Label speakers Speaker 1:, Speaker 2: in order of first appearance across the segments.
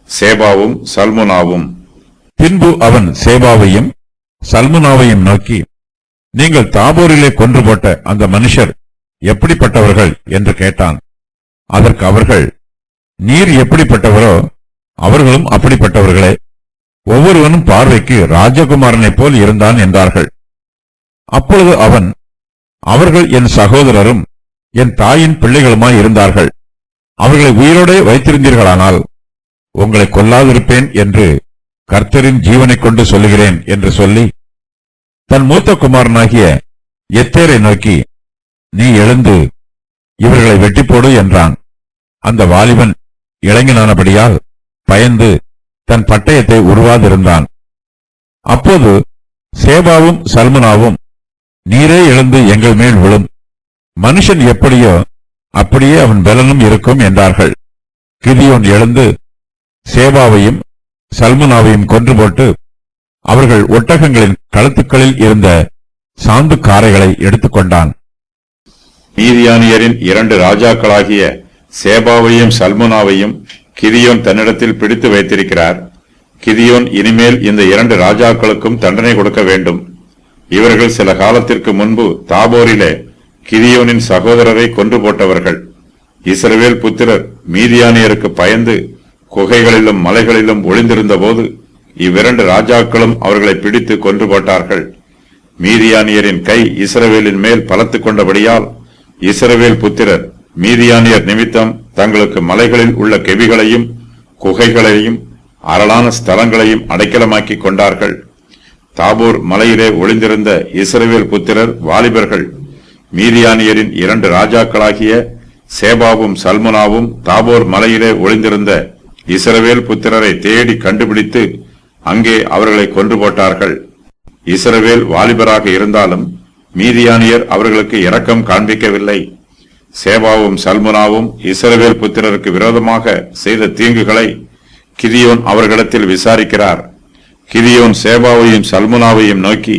Speaker 1: சேபாவும் சல்முனாவும்.
Speaker 2: பின்பு அவன் சேபாவையும் சல்முனாவையும் நோக்கி, நீங்கள் தாபோரிலே கொன்று போட்ட அந்த மனுஷர் எப்படிப்பட்டவர்கள் என்று கேட்டான். அதற்கு அவர்கள், நீர் எப்படிப்பட்டவரோ அவர்களும் அப்படிப்பட்டவர்களே, ஒவ்வொருவனும் பார்வைக்கு ராஜகுமாரனைப் போல் இருந்தான் என்றார்கள். அப்பொழுது அவன், அவர்கள் என் சகோதரரும் என் தாயின் பிள்ளைகளுமாய் இருந்தார்கள். அவர்களை உயிரோடே வைத்திருந்தீர்களானால் உங்களை கொல்லாதிருப்பேன் என்று கர்த்தரின் ஜீவனைக் கொண்டு சொல்லுகிறேன் என்று சொல்லி தன் மூத்த குமாரனாகிய எத்தேரை நோக்கி, நீ எழுந்து இவர்களை வெட்டிப்போடு என்றான். அந்த வாலிபன் இளைஞனானபடியால் பயந்து தன் பட்டயத்தை உருவாதிருந்தான். அப்போது சேபாவும் சல்முனாவும், நீரே எழுந்து எங்கள் மேல் விழும், மனுஷன் எப்படியோ அப்படியே அவன் பலனும் இருக்கும் என்றார்கள். கிதியோன் எழுந்து சேபாவையும் சல்முனாவையும் கொன்று போட்டு அவர்கள் ஒட்டகங்களின் கழுத்துக்களில் இருந்த சாந்து காரைகளை எடுத்துக்கொண்டான்.
Speaker 1: மீதியானியரின் 2 ராஜாக்களாகிய சேபாவையும் சல்முனாவையும் கிதியோன் தன்னிடத்தில் பிடித்து வைத்திருக்கிறார். கிதியோன் இனிமேல் இந்த 2 ராஜாக்களுக்கும் தண்டனை கொடுக்க வேண்டும். இவர்கள் சில காலத்திற்கு முன்பு தாபோரிலே கிதியோனின் சகோதரரை கொன்று போட்டவர்கள். இஸ்ரவேல் புத்திரர் மீதியானியருக்கு பயந்து குகைகளிலும் மலைகளிலும் ஒளிந்திருந்த போது இவ்விரண்டு ராஜாக்களும் அவர்களை பிடித்து கொன்று போட்டார்கள். மீதியானியரின் கை இஸ்ரவேலின் மேல் பலத்து கொண்டபடியால் இஸ்ரவேல் புத்திரர் மீதியானியர் நிமித்தம் தங்களுக்கு மலைகளில் உள்ள கெபிகளையும் குகைகளையும் அரளான ஸ்தலங்களையும் அடைக்கலமாக்கி கொண்டார்கள். தாபோர் மலையிலே ஒளிந்திருந்த இஸ்ரவேல் புத்திரர் வாலிபர்கள் மீதியானியரின் 2 ராஜாக்களாகிய சேபாவும் சல்முனாவும் தாபோர் மலையிலே ஒளிந்திருந்த இஸ்ரவேல் புத்திரரை தேடி கண்டுபிடித்து அங்கே அவர்களை கொன்று போட்டார்கள். இஸ்ரவேல் வாலிபராக இருந்தாலும் மீதியானியர் அவர்களுக்கு இரக்கம் காண்பிக்கவில்லை. சேபாவும் சல்முனாவும் இஸ்ரவேல் புத்திரருக்கு விரோதமாக செய்த தீங்குகளை கிதியோன் அவர்களிடத்தில் விசாரிக்கிறார். கிதியோன் சேபாவையும் சல்முனாவையும் நோக்கி,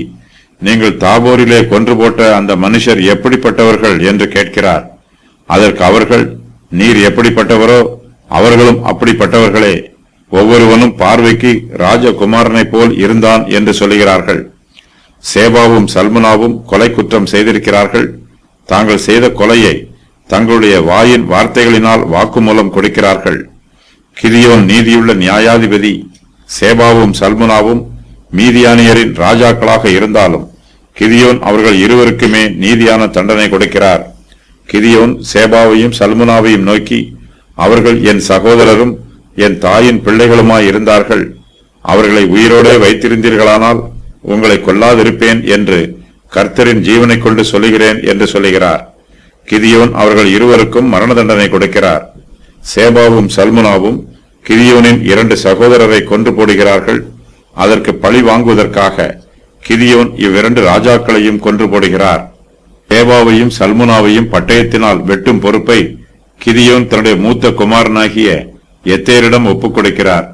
Speaker 1: நீங்கள் தாபோரிலே கொன்று போட்ட அந்த மனுஷர் எப்படிப்பட்டவர்கள் என்று கேட்கிறார். அதற்கு அவர்கள், நீர் எப்படிப்பட்டவரோ அவர்களும் அப்படிப்பட்டவர்களே, ஒவ்வொருவனும் பார்வைக்கு ராஜகுமாரனைப் போல் இருந்தான் என்று சொல்லுகிறார்கள். சேபாவும் சல்முனாவும் கொலை குற்றம் செய்திருக்கிறார்கள். தாங்கள் செய்த கொலையை தங்களுடைய வாயின் வார்த்தைகளினால் வாக்குமூலம் கொடுக்கிறார்கள். கிதியோன் நீதியுள்ள நியாயாதிபதி. சேபாவும் சல்முனாவும் மீதியானியரின் ராஜாக்களாக இருந்தாலும் கிதியோன் அவர்கள் இருவருக்குமே நீதியான தண்டனை கொடுக்கிறார். கிதியோன் சேபாவையும் சல்முனாவையும் நோக்கி, அவர்கள் என் சகோதரரும் என் தாயின் பிள்ளைகளுமாய் இருந்தார்கள். அவர்களை உயிரோடு வைத்திருந்தீர்களானால் உங்களை கொல்லாதிருப்பேன் என்று கர்த்தரின் ஜீவனை கொண்டு சொல்லுகிறேன் என்று சொல்லுகிறார். கிதியோன் அவர்கள் இருவருக்கும் மரண தண்டனை கொடுக்கிறார். சேபாவும் சல்முனாவும் கிதியோனின் 2 சகோதரரை கொன்று போடுகிறார்கள். அதற்கு பழி வாங்குவதற்காக கிதியோன் இவ்2 ராஜாக்களையும் கொன்று போடுகிறார். சேபாவையும் சல்முனாவையும் பட்டயத்தினால் வெட்டும் பொறுப்பை கிதியோன் தன்னுடைய மூத்த குமாரனாகிய எத்தேரிடம் ஒப்புக் கொடுக்கிறார்.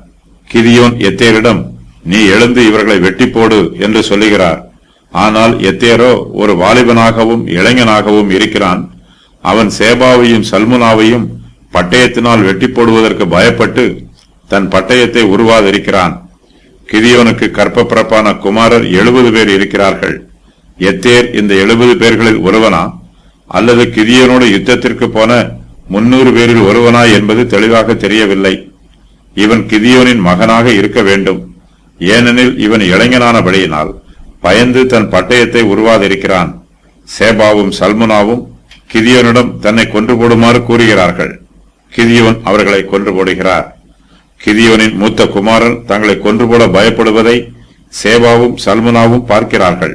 Speaker 1: கிதியோன் எத்தேரிடம், நீ எழுந்து இவர்களை வெட்டி போடு என்று சொல்லுகிறார். ஆனால் எத்தேரோ ஒரு வாலிபனாகவும் இளைஞனாகவும் இருக்கிறான். அவன் சேபாவையும் சல்முனாவையும் பட்டயத்தினால் வெட்டி போடுவதற்கு பயப்பட்டு தன் பட்டயத்தை உருவாதிருக்கிறான். கிதியோனுக்கு கற்பப்பிறப்பான குமாரர் 70 பேர் இருக்கிறார்கள். எத்தேர் இந்த 70 பேர்களில் ஒருவனா அல்லது கிதியோனோடு யுத்தத்திற்கு போன 300 பேரில் ஒருவனா என்பது தெளிவாக தெரியவில்லை. இவன் கிதியோனின் மகனாக இருக்க வேண்டும். ஏனெனில் இவன் இளைஞனானபடியினால் பயந்து தன் பட்டயத்தை உருவாதிருக்கிறான். சேபாவும் சல்முனாவும் கிதியோனிடம் தன்னை கொன்று போடுமாறு கூறுகிறார்கள். கிதியோன் அவர்களை கொன்று போடுகிறார். கிதியோனின் மூத்த குமாரன் தங்களை கொன்று போட பயப்படுவதை சேபாவும் சல்முனாவும் பார்க்கிறார்கள்.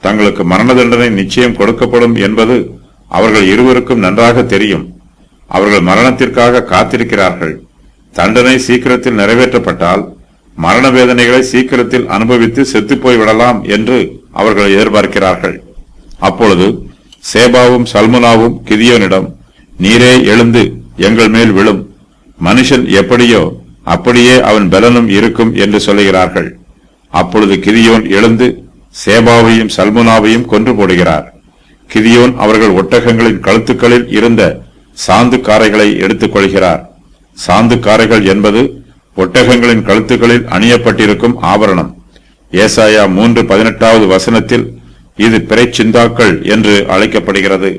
Speaker 1: தங்களுக்கு மரண தண்டனை நிச்சயம் கொடுக்கப்படும் என்பது அவர்கள் இருவருக்கும் நன்றாக தெரியும். அவர்கள் மரணத்திற்காக காத்திருக்கிறார்கள். தண்டனை சீக்கிரத்தில் நிறைவேற்றப்பட்டால் மரண வேதனைகளை சீக்கிரத்தில் அனுபவித்து செத்துப்போய் விடலாம் என்று அவர்கள் எதிர்பார்க்கிறார்கள். அப்பொழுது சேபாவும் சல்முனாவும் கிதியோனிடம், நீரே எழுந்து எங்கள் மேல் விழும், மனுஷன் எப்படியோ அப்படியே அவன் பலனும் இருக்கும் என்று சொல்லுகிறார்கள். அப்பொழுது கிதியோன் எழுந்து சேபாவையும் சல்முனாவையும் கொன்று போடுகிறார். கிதியோன் அவர்கள் ஒட்டகங்களின் கழுத்துக்களில் இருந்த சாந்து காரைகளை எடுத்துக் கொள்கிறார். சாந்து காரைகள் என்பது ஒட்டகங்களின் கழுத்துகளில் அணியப்பட்டிருக்கும் ஆபரணம். ஏசாயா 3:18 வசனத்தில் இது பிறைச்சிந்தாக்கள் என்று அழைக்கப்படுகிறது.